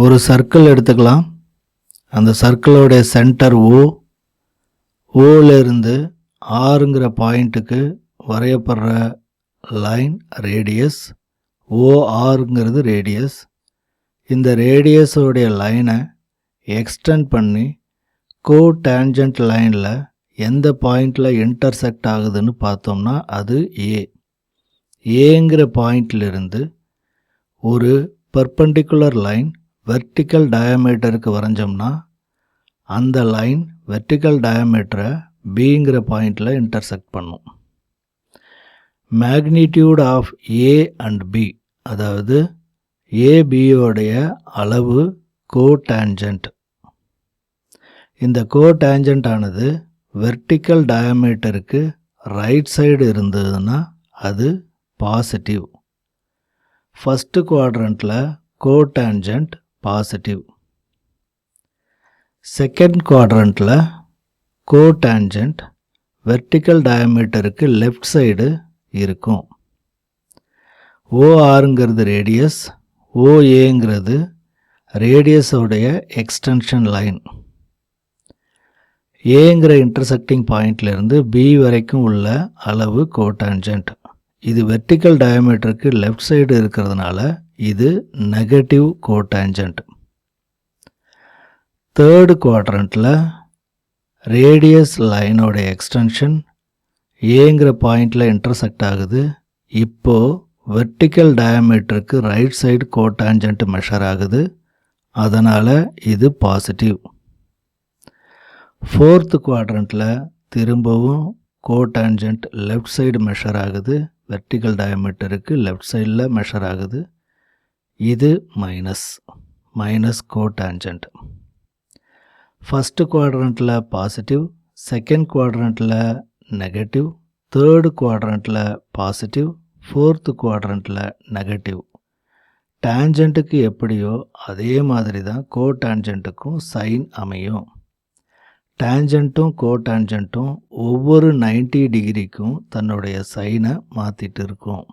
ஒரு சர்க்கிள் எடுத்துக்கலாம். அந்த சர்க்கிளோடைய சென்டர் ஓலேருந்து ஆறுங்கிற பாயிண்ட்டுக்கு வரையப்படுற லைன் ரேடியஸ். ஓஆருங்கிறது ரேடியஸ். இந்த ரேடியஸோடைய லைனை எக்ஸ்டெண்ட் பண்ணி கோடேஞ்சன்ட் லைனில் எந்த பாயிண்டில் இன்டர்செக்ட் ஆகுதுன்னு பார்த்தோம்னா அது ஏங்கிற பாயிண்ட்லேருந்து ஒரு பெர்பெண்டிகுலர் லைன் வெர்டிக்கல் டயாமீட்டருக்கு வரைஞ்சோம்னா அந்த லைன் வெர்டிக்கல் டயாமீட்டரை பிங்கிற பாயிண்டில் இன்டர்செக்ட் பண்ணும். Magnitude of A and B, அதாவது ஏபியோடைய அளவு கோடேஞ்சன்ட். இந்த கோடேஞ்சன்ட் ஆனது வெர்டிக்கல் டயாமீட்டருக்கு ரைட் சைடு இருந்ததுன்னா அது பாசிட்டிவ். ஃபஸ்ட்டு குவாட்ரண்ட்டில் கோடேஞ்சன்ட் பாசிட்டிவ். செகண்ட் குவாட்ரண்ட்டில் கோடேஞ்சன்ட் வெர்டிக்கல் டயாமீட்டருக்கு லெஃப்ட் சைடு இருக்கும். ஓஆருங்கிறது ரேடியஸ், ஓஏங்கிறது ரேடியஸோடைய எக்ஸ்டென்ஷன் லைன். ஏங்கிற இன்டர்செக்டிங் பாயிண்ட்லேருந்து பி வரைக்கும் உள்ள அளவு கோடேஞ்சன்ட். இது வெர்டிக்கல் டயாமீட்டருக்கு லெஃப்ட் சைடு இருக்கிறதுனால இது நெகட்டிவ் கோடேஞ்சன்ட். தேர்டு குவாட்ரண்ட்டில் ரேடியஸ் லைனோட எக்ஸ்டென்ஷன் ஏங்கிற பாயிண்டில் இன்டர்செக்ட் ஆகுது. இப்போது வெர்டிக்கல் டயாமீட்டருக்கு ரைட் சைடு கோடேஞ்சன்ட் மெஷர் ஆகுது. அதனால் இது பாசிட்டிவ். ஃபோர்த்து குவாட்ரண்ட்டில் திரும்பவும் கோடேஞ்சன்ட் லெஃப்ட் சைடு மெஷர் ஆகுது. வெர்டிக்கல் டயாமீட்டருக்கு லெஃப்ட் சைடில் மெஷர் ஆகுது. இது மைனஸ் கோடேஞ்சன்ட். ஃபஸ்ட்டு குவாட்ரண்ட்டில் பாசிட்டிவ், செகண்ட் குவாட்ரண்ட்டில் நெகட்டிவ், தேர்டு குவாட்ரண்ட்டில் பாசிட்டிவ், ஃபோர்த்து குவாட்ரண்ட்டில் நெகட்டிவ். டேஞ்சண்ட்டுக்கு எப்படியோ அதே மாதிரி தான் கோடேஞ்சண்ட்டுக்கும் சைன் அமையும். டேஞ்சண்ட்டும் கோடேஞ்சண்ட்டும் ஒவ்வொரு 90 டிகிரிக்கும் தன்னுடைய சைனை மாற்றிட்டு இருக்கும்.